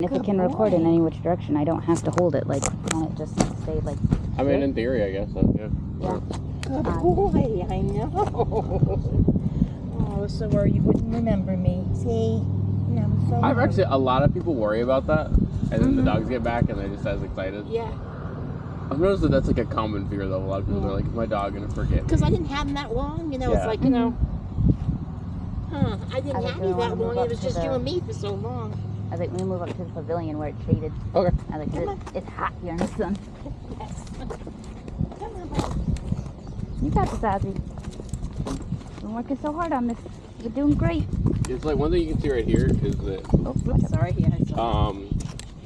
If it can record in any which direction, I don't have to hold it. Like, can it just stay like? I mean, in theory, I guess. So, yeah. Yeah. Good boy, I know. Oh, so where you wouldn't remember me. See? No, so I've actually, a lot of people worry about that, and then the dogs get back and they're just as excited. Yeah. I've noticed that that's like a common fear, though. A lot of people are like, is my dog going to forget me? Because I didn't have him that long, you know, it's like, you know, I didn't have you that long, it was just you and me for so long. I think we move up to the pavilion where it's shaded. Okay. I think it's hot here in the sun. Yes. Come on, buddy. You got this, Ozzy. You've been working so hard on this. You're doing great. It's like one thing you can see right here is that Oh, Sorry, yeah, I saw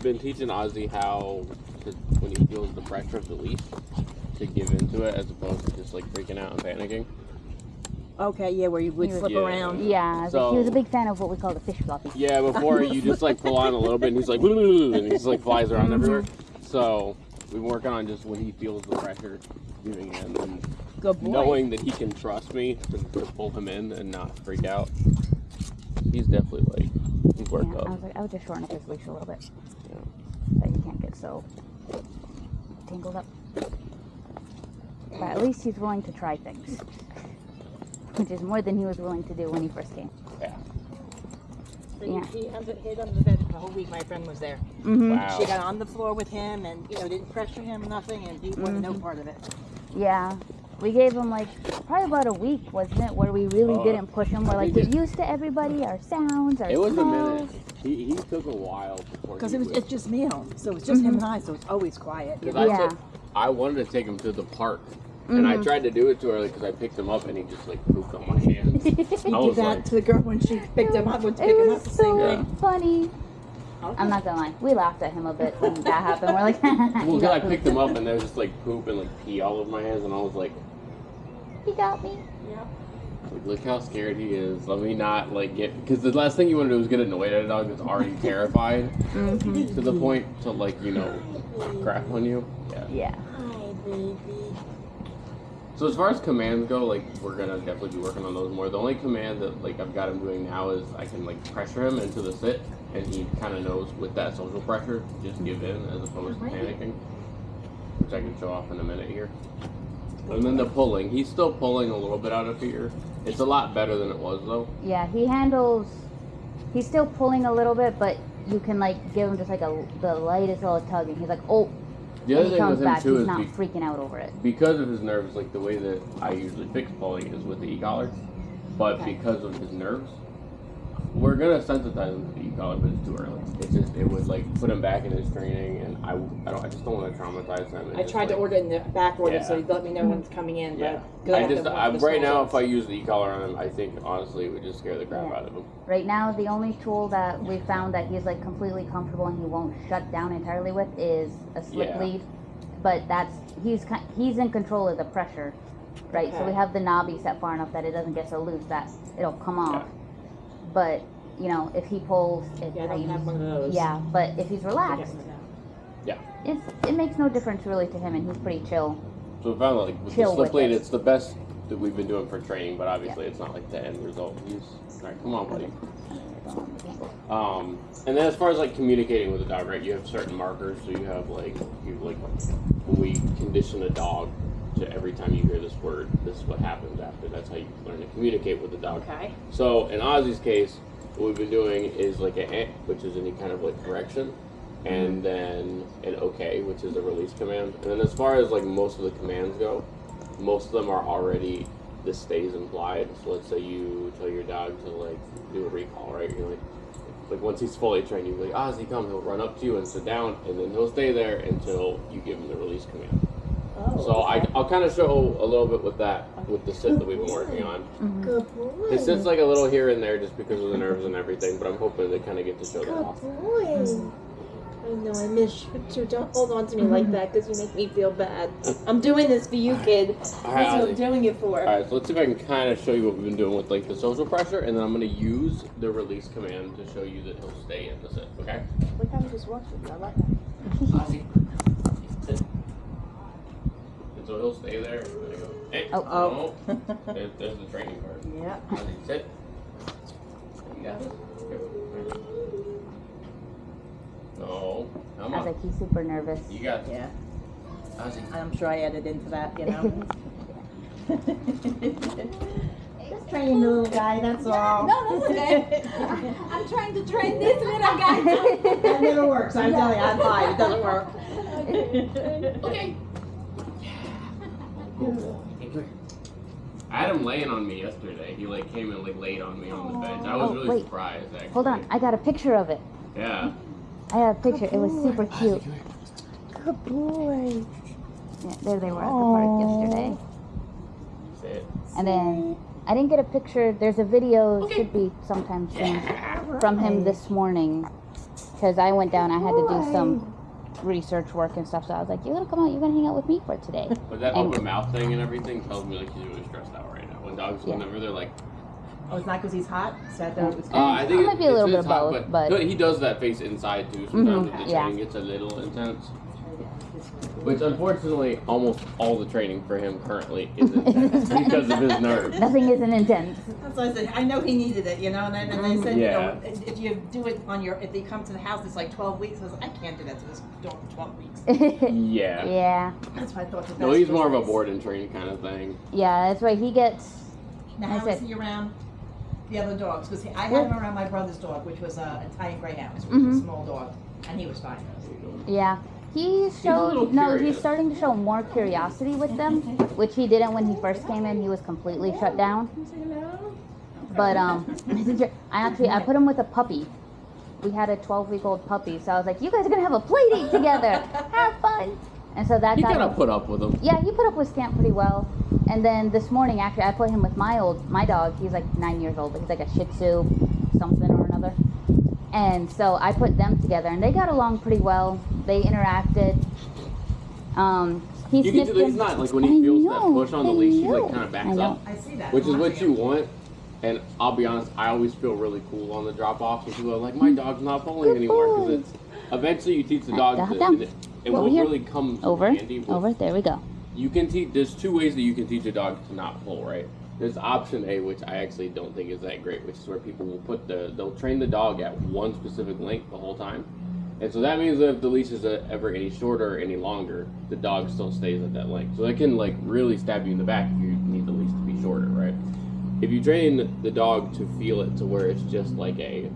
been teaching Ozzy how to, when he feels the pressure of the leash, to give into it as opposed to just like freaking out and panicking. Okay, yeah, where you would flip around. Yeah, So, he was a big fan of what we call the fish floppy. Yeah, before you just like pull on a little bit and he's like, and he just like flies around everywhere. So we've been working on just when he feels the pressure giving in and Good boy. knowing that he can trust me to pull him in and not freak out. He's definitely like, he's worked up. I would just shorten up his leash a little bit. Yeah. So you can't get so tangled up. But at least he's willing to try things. Which is more than he was willing to do when he first came. Yeah. So Yeah. he hid under the bed the whole week my friend was there. Wow. She got on the floor with him and, you know, didn't pressure him, nothing, and he wanted no part of it. Yeah. We gave him like probably about a week, wasn't it, where we really didn't push him. We're like, get used to everybody, our sounds, our It was smells. a minute. He took a while before. Because it's just me home, so it's just him and I, so it's always quiet. You know? Yeah. I wanted to take him to the park, and I tried to do it too early because I picked him up and he just like pooped on my hands. He did that to the girl when she picked him up, went to pick him up, the same thing. Funny. Okay. I'm not gonna lie, we laughed at him a bit when that happened. We're like, Well, because I picked him up and there was just like poop and like pee all over my hands, and I was like, he got me. Yeah. like, look how scared he is. Let me not like get, because the last thing you want to do is get annoyed at a dog that's already terrified to the point to like, you know, crap on you. Yeah. Hi, baby. So as far as commands go, like we're gonna definitely be working on those more. The only command that like I've got him doing now is I can like pressure him into the sit, and he kind of knows with that social pressure to just give in as opposed to panicking, which I can show off in a minute here. And then the pulling, he's still pulling a little bit out of fear. It's a lot better than it was though. Yeah, he's still pulling a little bit, but you can like give him just like the lightest little tug, and he's like, oh. The other he thing comes with him back, too he's is not freaking out over it. because of his nerves, like the way that I usually fix pulling is with the e-collar, but because of his nerves, we're gonna sensitize him to the e-collar, but it's too early. It's just, it would like put him back in his training, and I just don't want to traumatize him. I tried to order it in the back order, so he'd let me know when it's coming in. Yeah. But Right now, if I use the e-collar on him, I think honestly it would just scare the crap out of him. Right now, the only tool that we found that he's like completely comfortable and he won't shut down entirely with is a slip lead. But he's in control of the pressure, right? So we have the knobby set far enough that it doesn't get so loose that it'll come off. But you know, if he pulls, I don't have one of those. Yeah, but if he's relaxed, it makes no difference really to him, and he's pretty chill. So we found that like with the slip lead, it's the best that we've been doing for training, but obviously it's not like the end result. All right, come on, buddy. And then as far as like communicating with the dog, right? You have certain markers, so you have like when we condition a dog to every time you hear this word, this is what happens after. That's how you learn to communicate with the dog. Okay. So in Ozzy's case, what we've been doing is like an "eh," which is any kind of like correction, and then an "okay," which is a release command. And then as far as like most of the commands go, most of them are already the stays implied. So let's say you tell your dog to like do a recall, right? You're like once he's fully trained, you're like, Ozzy, come, he'll run up to you and sit down, and then he'll stay there until you give him the release command. So I'll kind of show a little bit with that, with the sit that we've been working on. Good boy. It sits like a little here and there just because of the nerves and everything, but I'm hoping to kind of get to show that off. Good boy. I know I miss you too. Don't hold on to me like that because you make me feel bad. I'm doing this for you, kid. That's what I'm doing it for. Alright, so let's see if I can kind of show you what we've been doing with like the social pressure, and then I'm going to use the release command to show you that he'll stay in the sit, okay? Look how he just walks with me. I like that. Ozzy, sit. And so he'll stay there. And I go, hey, no. There's the training part. Yeah. Ozzy, sit. You got this. I was like, he's super nervous. You got Yeah. Ozzy. I'm sure I added into that, you know. Just training the little guy, that's all. No, that's okay. I'm trying to train this little guy. That never works, I'm telling you, I'm fine, it doesn't work. Okay. I had him laying on me yesterday. He like came and like laid on me on the bench. I was really wait. surprised actually. Hold on, I got a picture of it. Yeah. I have a picture. It was super cute. Good boy. Yeah, there they were at the park yesterday. That's it. And then I didn't get a picture. There's a video, should be sometime soon, from him this morning. Because I went down, I had to do some research work and stuff. So I was like, you're going to come out, you're going to hang out with me for today. But that open mouth thing and everything tells me like he's really stressed out right now. When dogs, whenever they're like, Oh, it's not because he's hot? So I thought it was I think it might be a little bit it's of hot, both, but he does that face inside too. Sometimes if the yeah. training gets a little intense. Which unfortunately, almost all the training for him currently is intense because of his nerves. nothing isn't intense. That's what I said. I know he needed it, you know, and I said, Yeah. you know, if you do it on your, if they come to the house, it's like 12 weeks. I was like, I can't do that to this dog for 12 weeks. Yeah. Yeah. That's why I thought the best No, he's was more of a this. board and train kind of thing. Yeah, that's right. He gets. Now, I how is said- he around the other dogs? Because I had him around my brother's dog, which was an Italian Greyhound, which was a small dog, and he was fine. Yeah. He a showed. little No, curious. he's starting to show more curiosity with them, which he didn't when he first came in. He was completely shut down. But I put him with a puppy. We had a 12-week-old puppy, so I was like, you guys are gonna have a play date together. Have fun. And so that He got kind him. of put up with him. Yeah, he put up with Scamp pretty well. And then this morning, actually, I put him with my dog. He's like 9 years old, but he's like a Shih Tzu, something or another. And so I put them together, and they got along pretty well. They interacted. He You can sniffed do, he's him. not like when he feels that push on the leash, he I like kind of backs know. up, I see that. which is I'm what watching you it. want. And I'll be honest, I always feel really cool on the drop offs. And people are like, my dog's not pulling Good anymore boy. because it's eventually you teach the dog Down, to, down. and what Over here. really comes Over, handy with, over. There we go. you can teach. There's two ways that you can teach a dog to not pull, right? There's option A, which I actually don't think is that great, which is where people will they'll train the dog at one specific length the whole time. And so that means that if the leash is ever any shorter or any longer, the dog still stays at that length. So that can like really stab you in the back if you need the leash to be shorter, right? If you train the dog to feel it to where it's just like the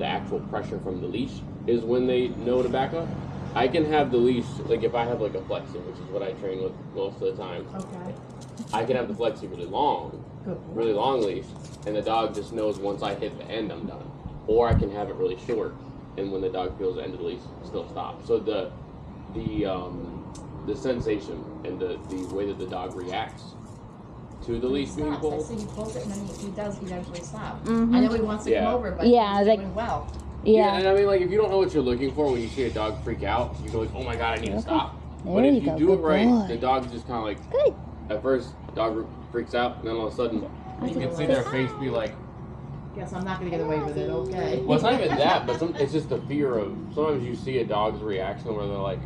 actual pressure from the leash is when they know to back up. I can have the leash, like if I have like a flexi, which is what I train with most of the time, Okay. I can have the flexi really long leash, and the dog just knows once I hit the end, I'm done. Or I can have it really short, and when the dog feels the end of the leash, still stop. So the sensation and the way that the dog reacts to the leash being I pulled. see he pulls it and then he does eventually stop. Mhm. I know he wants to Yeah. come over, but Yeah, he's like- doing well. Yeah. And I mean, like, if you don't know what you're looking for when you see a dog freak out, you go like, oh my god, I need to stop. There But if you you go, do it good right, boy. the dog just kind of like, Good. at first, dog freaks out, and then all of a sudden, you can see their face be like, Guess I'm not gonna get away with it, okay. well, it's not even that, but it's just the fear of, sometimes you see a dog's reaction where they're like,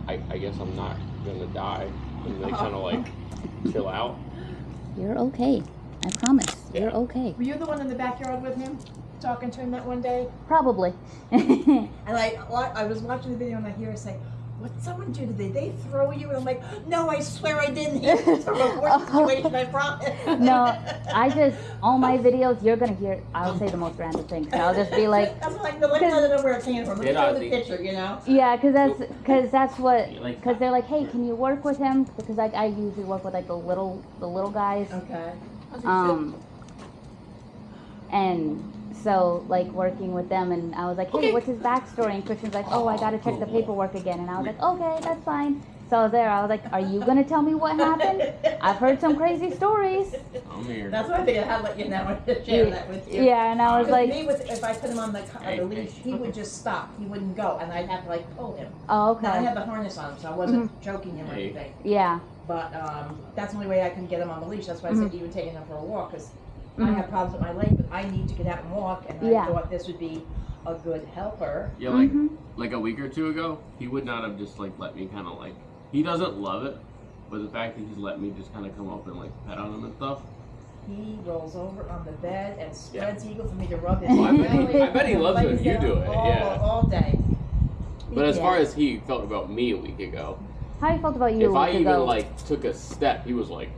I guess I'm not gonna die, and they kind of like chill out. You're okay. I promise. Yeah. You're okay. Were you the one in the backyard with him, talking to him that one day? Probably. And I was watching the video and I hear her say, "What did someone do today? They throw you?" And I'm like, "No, I swear I didn't." It's a report situation, I promise. No, all my videos, you're going to hear, I'll say the most random things. And I'll just be like, I'm like, no, let me know where it came from. Let me Yeah, show the the- picture, you know? yeah, because that's what, because they're like, hey, can you work with him? Because I usually work with like the little guys. Okay. And so like working with them, and I was like, hey, what's his backstory? And Christian's like, oh, I got to check the paperwork again. And I was like, okay, that's fine. So I was there. I was like, are you going to tell me what happened? I've heard some crazy stories. I'm here. That's why I figured I'd let you know and share that with you. Yeah, and I was like, If I put him on the leash, he would just stop. He wouldn't go, and I'd have to like pull him. oh, Now I okay. had the harness on him, so I wasn't choking him or anything. Yeah. But that's the only way I can get him on the leash. That's why I said even taking him for a walk, because I have problems with my leg, but I need to get out and walk, and Yeah. I thought this would be a good helper. Yeah, like a week or two ago, he would not have just like let me kind of like, he doesn't love it, but the fact that he's let me just kind of come up and like pet on him and stuff. He rolls over on the bed and spreads eagle for me to rub his Oh, I bet belly. I bet he loves it when you do it, All, yeah. all day. But as Yeah. far as he felt about me a week ago, How you felt about you? if a I week even ago? like took a step, he was like,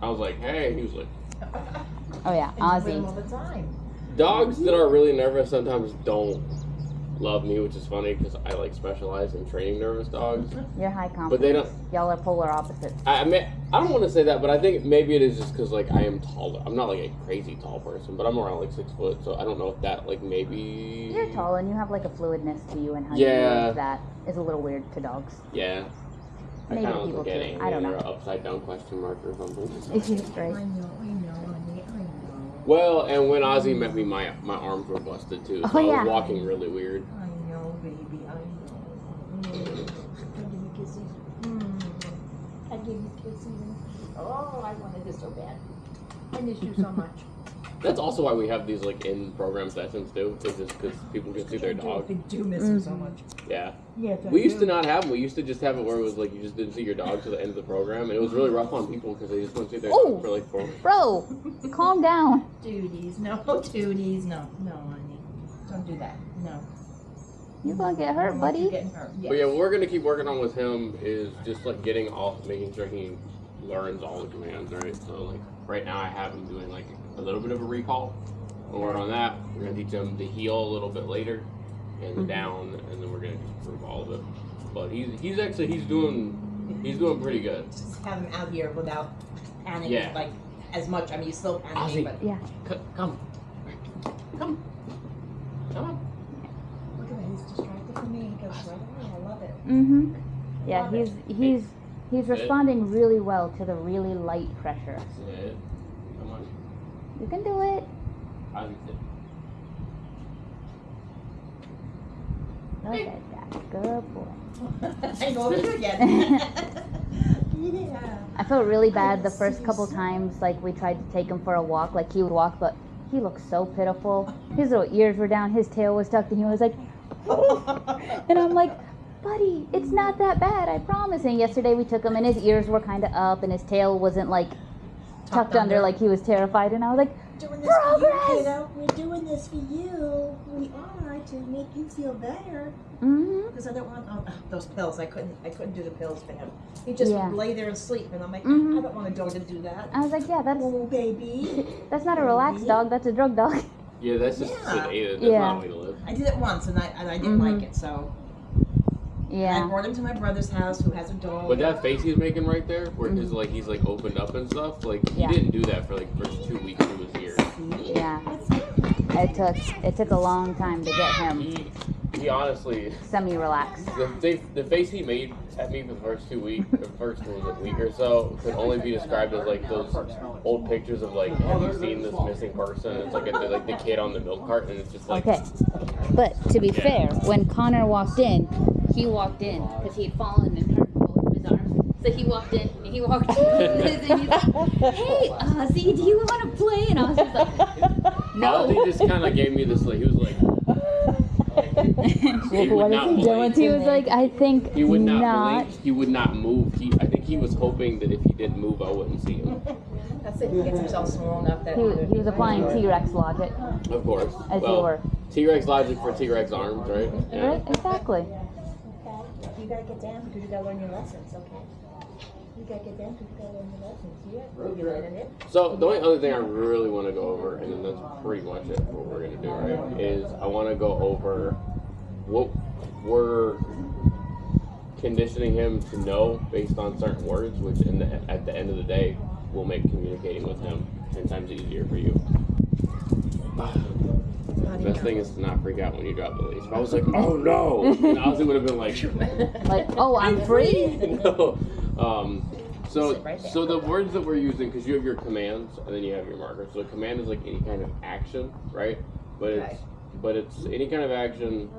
I was like, hey, he was like, Oh yeah, And with him Ozzy. all the time. dogs that are really nervous sometimes don't love me, which is funny because I like specialize in training nervous dogs. You're high confidence. But they don't. Y'all are polar opposites. I mean, I don't want to say that, but I think maybe it is just because like I am taller. I'm not like a crazy tall person, but I'm around like 6 foot, so I don't know if that like maybe. You're tall and you have like a fluidness to you, and how Yeah. you use that is a little weird to dogs. Yeah. I Maybe kind of people look at too. it I don't or know. an upside down question mark or something. Right. I know, honey, I know. Well, and when Ozzy met me, my arms were busted too, so Oh, I yeah. was walking really weird. I know, baby, I know. Give me kisses. I give you kisses. Oh, I wanted this so bad. I miss you so much. That's also why we have these like in-program sessions too, is just because people can see their dog. I do miss him so much. Yeah. Yes, I We used do. to not have them. We used to just have it where it was like you just didn't see your dog to the end of the program, and it was really rough on people because they just wouldn't see their Oh. dog for like 4 Bro, calm down. Duties, no, duties, no, honey. Don't do that. No. You're gonna get I hurt, don't want you buddy. getting hurt. Yes. But yeah, what we're gonna keep working on with him is just like making sure he learns all the commands, right? So like right now I have him doing like a little bit of a recall. We'll work on that. We're gonna teach him the heel a little bit later, and the down, and then we're gonna improve all of it. But he's doing pretty good. Just have him out here without panicking, Yeah. like as much. I mean, he's still panicking, Ozzy. but Yeah. Come on. look at him. He's distracted from me. He goes right away. I love it. Mm-hmm. Yeah, Love it. he's That's it. responding really well to the really light pressure. That's it. Come on. You can do it. Ozzy, sit. Look at that. Good boy. I go over here again. Yeah. I felt really bad the first couple times, like we tried to take him for a walk, like he would walk, but he looked so pitiful. His little ears were down, his tail was tucked, and he was like, and I'm like, buddy, it's not that bad, I promise. And yesterday we took him, and his ears were kind of up, and his tail wasn't like tucked under, like he was terrified, and I was like, Doing this Progress! for you, kiddo. We're doing this for you. We are to make you feel better. mm-hmm. Because I don't want those pills. I couldn't do the pills for him. He just Yeah. would lay there and sleep, and I'm like, Mhm. I don't want a dog to do that. I was like, yeah, Oh, baby. that's not a relaxed dog, that's a drug dog. Yeah, that's just Yeah. sedated. That's Yeah. not a way to live. I did it once, and I didn't Mhm. like it. So I Yeah. brought him to my brother's house, who has a dog. But that face he's making right there, where his like he's like opened up and stuff, like he Yeah. didn't do that for like first 2 weeks he was here. Yeah. It took a long time to get him He honestly, semi-relaxed. the face he made at me for the first 2 weeks, the first week or so, could only be described as like those old pictures of like, have you seen this missing person? It's like the kid on the milk cart, and it's just like, Okay, but to be Yeah. fair, when Connor walked in because he had fallen and hurt both of his arms. So he walked in and he walked and he's like, "Hey, Ozzy, do you want to play?" And I was just like, "No." Ozzy just kind of gave me this like, he was like, he would not blink. He was like, "I think He would not not." blink. He would not move. I think he was hoping that if he didn't move, I wouldn't see him. That's it. He gets himself small enough that He was applying T-Rex logic, Of course. as you Well, were. T-Rex logic for T-Rex arms, right? Yeah. Right? Exactly. Okay. You gotta get down because you gotta learn your lessons. Okay. You gotta get down because you gotta learn your lessons. Yeah. You'll be learning it. So the only other thing I really want to go over, and then that's pretty much it. What we're gonna do, right? Is I want to go over what we're conditioning him to know based on certain words, which at the end of the day will make communicating with him 10 times easier for you. The best thing is to not freak out when you drop the leash. If I was like, oh no, and Ozzy would have been like, Like, oh, I'm free. no. Sit right there. So the words that we're using, because you have your commands and then you have your markers. So a command is like any kind of action, right? Okay. But it's any kind of action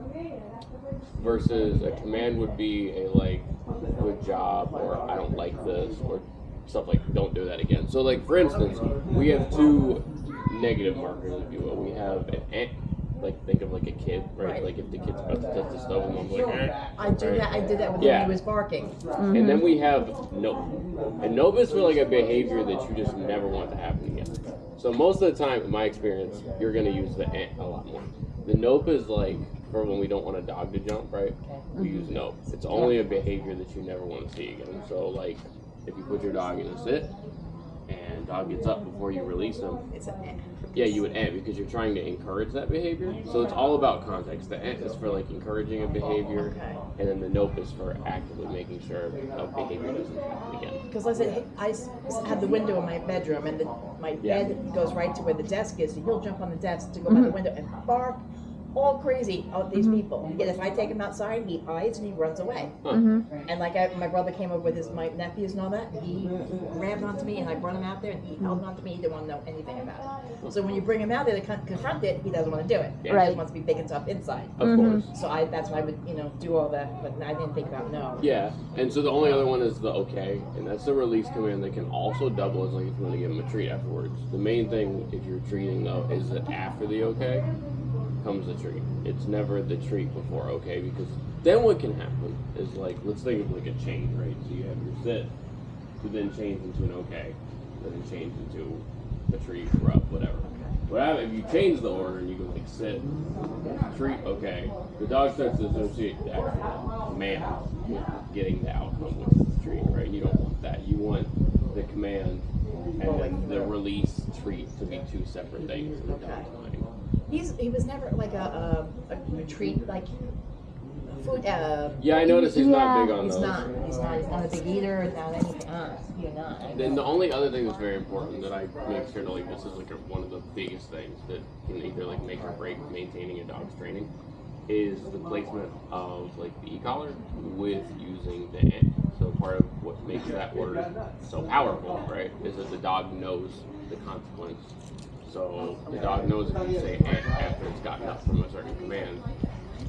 versus a command would be a like good job or I don't like this or stuff like don't do that again. So like for instance, we have two negative markers, if you will. We have an ant, like think of like a kid, right? Right. Like if the kid's about to touch the stove and mom's like, I do right? that. I did that with him Yeah. when he was barking. And then we have nope. And nope is for like a behavior that you just never want to happen again. So most of the time, in my experience, you're going to use the ant a lot more. The nope is like for when we don't want a dog to jump, right? Okay. We use no. It's only a behavior that you never want to see again. So like, if you put your dog in a sit, and dog gets up before you release him, It's an eh. yeah, you would end because you're trying to encourage that behavior. So it's all about context. The ent is for like encouraging a behavior, Okay. and then the nope is for actively making sure a behavior doesn't happen again. Because I said, I have the window in my bedroom, and my bed goes right to where the desk is, so he'll jump on the desk to go by the window and bark all crazy at these people. Yet if I take him outside, he hides and he runs away. And like my brother came over with my nephews and all that, and he grabbed onto me, and I brought him out there, and he held onto me. He didn't want to know anything about it. So when you bring him out there to confront it, he doesn't want to do it. Yeah. He Right. just wants to be big and tough inside. Of course. So that's why I would, do all that, but I didn't think about no. Yeah, and so the only other one is the okay, and that's the release command that can also double as like if you want to give them a treat afterwards. The main thing if you're treating though is that after the okay comes the treat. It's never the treat before okay, because then what can happen is like, let's think of like a chain, right? So you have your sit, to then change into an okay, then change into a treat, rub, whatever. What happens if you change the order and you go like sit, treat, okay, the dog starts to associate the actual command with getting the outcome, which is the treat, right? You don't want that. You want the command and then the release treat to be two separate things in the dog's mind. He was never like a treat, like food. Yeah, I noticed he's not big on He's those. He's not a big eater. Not anything. You're not. Then the only other thing that's very important that I make sure to like, this is like one of the biggest things that can either like make or break maintaining a dog's training, is the placement of like the e-collar with using the ent. So part of what makes that word so powerful, right, is that the dog knows the consequence. So the dog knows if you say ent after it's gotten up from a certain command,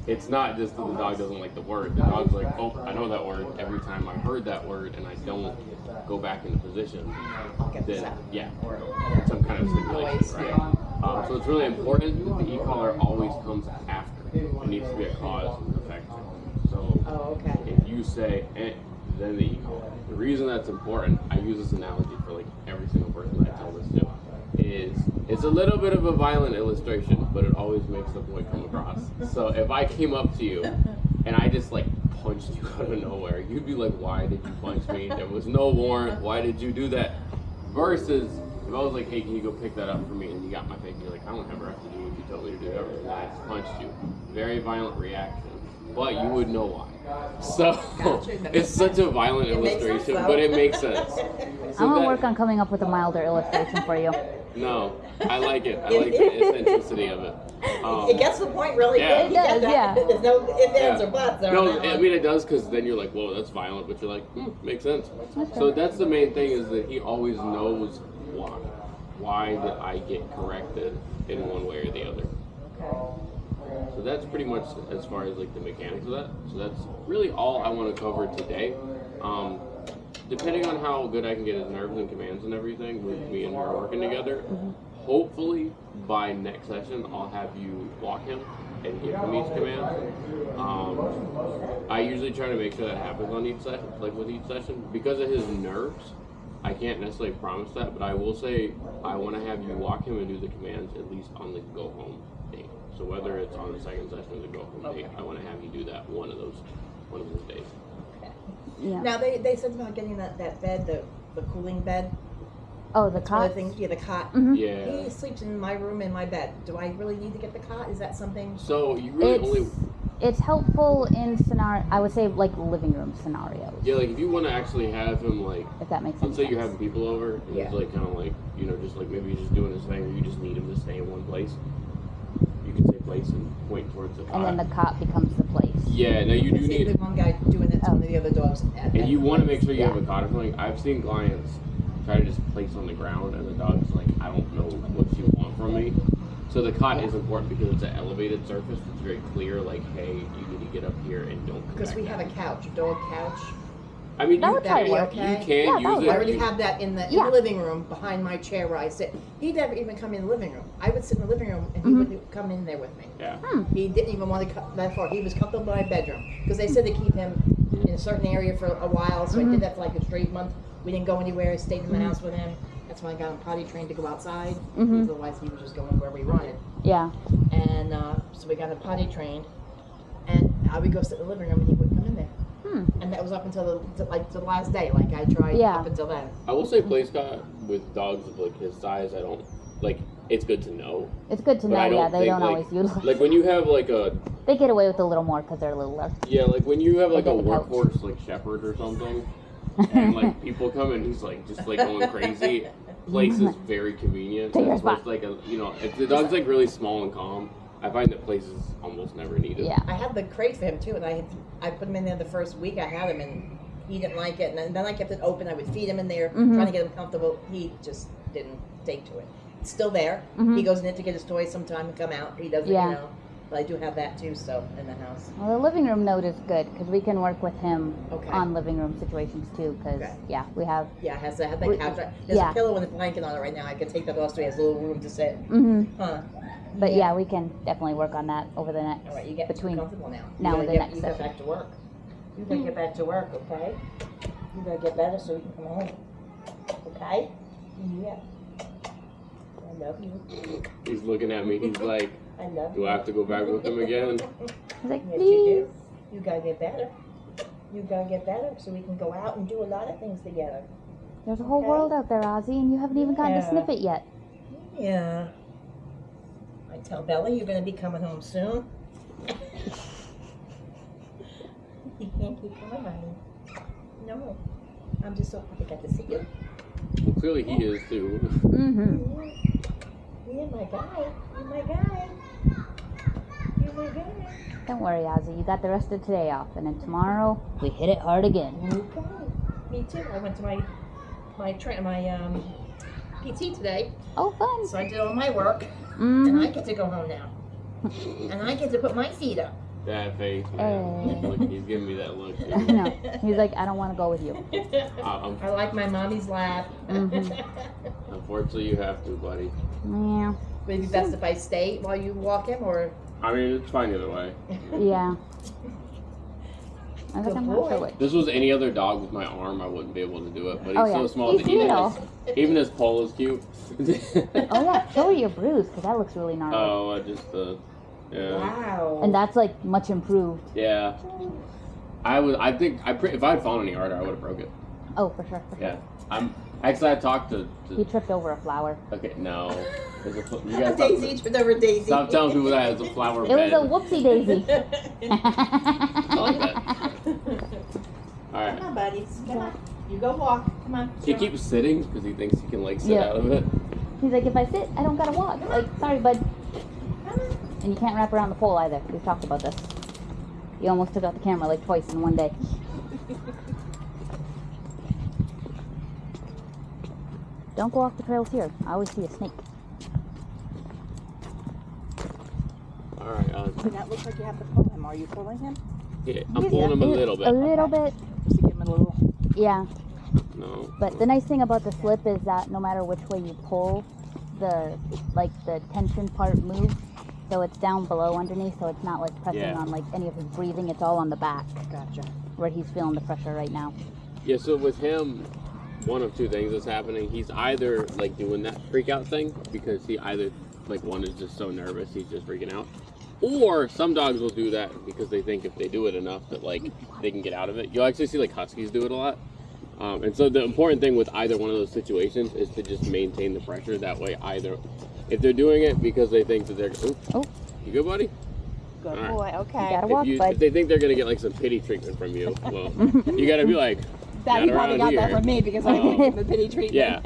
it's not just that the dog doesn't like the word. The dog's like, oh, I know that word. Every time I heard that word and I don't go back into position, then yeah, it's some kind of stimulation, right? So it's really important that the e-collar always comes after. It needs to be a cause and effect. So if you say ent, then the e-collar. The reason that's important, I use this analogy for like every single person I tell this to, is it's a little bit of a violent illustration, but it always makes the point come across. So if I came up to you and I just like punched you out of nowhere, you'd be like, why did you punch me? There was no warrant. Why did you do that? Versus if I was like, hey, can you go pick that up for me? And you got my face, and you're like, I don't ever have to do what you told me to do ever. And I just punched you. Very violent reaction, but you would know why. So it's such a violent illustration, but it makes sense. So I'm gonna work on coming up with a milder illustration for you. No, I like it. I like the eccentricity of it. It gets the point really Yeah. good. It does, yeah. There's no ifs, ands, or buts. No, I mean it does, because then you're like, whoa, that's violent, but you're like, makes sense. So that's the main thing, is that he always knows why. Why did I get corrected in one way or the other? So that's pretty much as far as like the mechanics of that. So that's really all I want to cover today. Depending on how good I can get his nerves and commands and everything with me and her working together, hopefully by next session I'll have you walk him and give him each command. I usually try to make sure that happens on each session, like with each session, because of his nerves. I can't necessarily promise that, but I will say I want to have you walk him and do the commands at least on the go home date. So whether it's on the second session or the go home date, I want to have you do that one of those days. Yeah. Now they said about getting that bed, the cooling bed. Oh, the That's one of cot. the things. Yeah, the cot. Yeah. He sleeps in my room in my bed. Do I really need to get the cot? Is that something? So you really It's helpful in scenario. I would say like living room scenarios. Yeah, like if you want to actually have him like, If that makes let's sense. say you're having people over, and he's like kind of like, just like maybe he's just doing his thing, or you just need him to stay in one place. You can say place and point towards the cot. And then the cot becomes the place. Yeah, no, you do See, need. the one guy doing that to one of the other dogs. And you want to make sure you have a cot or something. I've seen clients try to just place on the ground, and the dog's like, I don't know what you want from me. So the cot is important because it's an elevated surface. It's very clear, like, hey, you need to get up here and don't come Because back we down. have a couch, a dog couch. I mean, That would probably work. you Okay. can Yeah, that use would it. I already You- have that in the living room behind my chair where I sit. He never even come in the living room. I would sit in the living room and he wouldn't come in there with me. Yeah. He didn't even want to come that far. He was comfortable in my bedroom because they said to keep him in a certain area for a while. So I did that for like a straight month. We didn't go anywhere. I stayed in the house with him. That's when I got him potty trained to go outside. Otherwise, he was just going wherever he wanted. Yeah. And so we got him potty trained. I would go sit in the living room and he wouldn't come in there. And that was up until the last day. Like I tried up until then. I will say play Scott with dogs of like his size. I don't like. It's good to know. It's good to know. Yeah, they don't always utilize. Like when you have like a. They get away with a little more because they're littler. Yeah, like when you have like a workhorse like shepherd or something, and like people come and he's like just like going crazy. Place is very convenient. It's like a if the dog's like really small and calm, I find that place is almost never needed. Yeah. I had the crate for him too, and I put him in there the first week I had him, and he didn't like it. And then I kept it open. I would feed him in there, trying to get him comfortable. He just didn't take to it. It's still there. He goes in there to get his toys sometime and come out. He doesn't, But I do have that too, so in the house. Well, the living room note is good because we can work with him on living room situations too. Because we have. Yeah, it has that couch. There's a pillow and a blanket on it right now. I could take that off so he has a little room to sit. But we can definitely work on that over the next. All right, you get between comfortable now. Now and the next You session. get back to work. You gotta get back to work, okay? You gotta get better so you can come home. Okay? Yeah. I love you. He's looking at me. He's like, I love do you. I have to go back with him again? He's like, Yes, you do. You gotta get better. You gotta get better so we can go out and do a lot of things together. There's a whole world out there, Ozzy, and you haven't even gotten to sniff it yet. Yeah. I tell Bella you're gonna be coming home soon. You can't keep coming, honey. No. I'm just so happy I got to see you. Well, clearly he is too. You're my guy. You're my guy. You're my guy. Don't worry, Ozzy. You got the rest of today off, and then tomorrow we hit it hard again. Okay. Me too. I went to my PT today. Oh, fun! So I did all my work, and I get to go home now. And I get to put my feet up. That face, man. Look, he's giving me that look. I know. He's like, I don't want to go with you. I like my mommy's lap. Unfortunately, you have to, buddy. Yeah. Would it be best if I stay while you walk him, or? I mean, it's fine either way. Yeah. I guess Good I'm boy. not sure what. If this was any other dog with my arm, I wouldn't be able to do it. But he's so small He's that even his poll is cute. Oh yeah, show her your bruise because that looks really gnarly. Oh, yeah. Wow. And that's like much improved. Yeah. I think if I had fallen any harder, I would have broke it. Oh, for sure. Yeah. I talked to. He tripped over a flower. Okay, no. You A daisy tripped over Daisy. Stop telling people that it's a flower It bed. was a whoopsie daisy. I like that. All right. Come on, buddies. Come on. You go walk. Come on. He keeps sitting because he thinks he can sit out of it. He's like, if I sit, I don't gotta walk. Like, sorry, bud. And you can't wrap around the pole either. We've talked about this. You almost took out the camera like twice in one day. Don't go off the trails here. I always see a snake. All right. That looks like you have to pull him. Are you pulling him? Yeah, I'm pulling him a little bit. A little bit. Just to give him a little. Yeah. No. But the nice thing about the slip is that no matter which way you pull, the tension part moves. So it's down below underneath, so it's not like pressing on like any of his breathing. It's all on the back. Gotcha. Where he's feeling the pressure right now. Yeah, so with him, one of two things is happening. He's either like doing that freak out thing because he either like one is just so nervous he's just freaking out, or some dogs will do that because they think if they do it enough that like they can get out of it. You'll actually see like huskies do it a lot. And so the important thing with either one of those situations is to just maintain the pressure. That way, either if they're doing it because they think that they're you good, buddy? Good All boy. You Okay. gotta walk, bud. If they think they're gonna get like some pity treatment from you, well, you gotta be like, Daddy not probably around got here. that from me because I gave him the pity treatment. Yeah.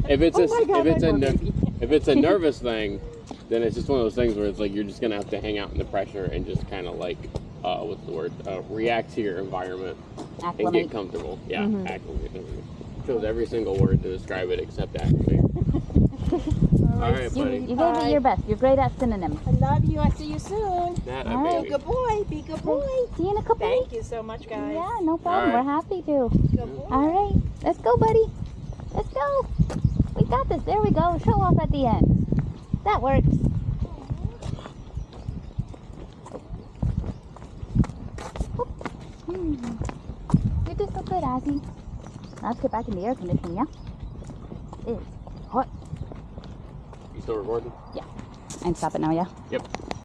If it's Oh my God, if it's a nervous thing, then it's just one of those things where it's like you're just gonna have to hang out in the pressure and just kind of like what's the word? React to your environment and Acclimate. get comfortable. Yeah, acclimate. Shows every single word to describe it except acclimate. All right, buddy. You gave it your best. You're great at synonyms. I love you. I see you soon. That All right. Be a good boy. Be a good boy. See you in a couple Thank weeks. you so much, guys. Yeah, no problem. All right. We're happy to. Good boy. All right, let's go, buddy. Let's go. We got this. There we go. Show off at the end. That works. You did so good, Ozzy. Now let's get back in the air conditioning, yeah? It's hot. You still recording? And stop it now, yeah? Yep.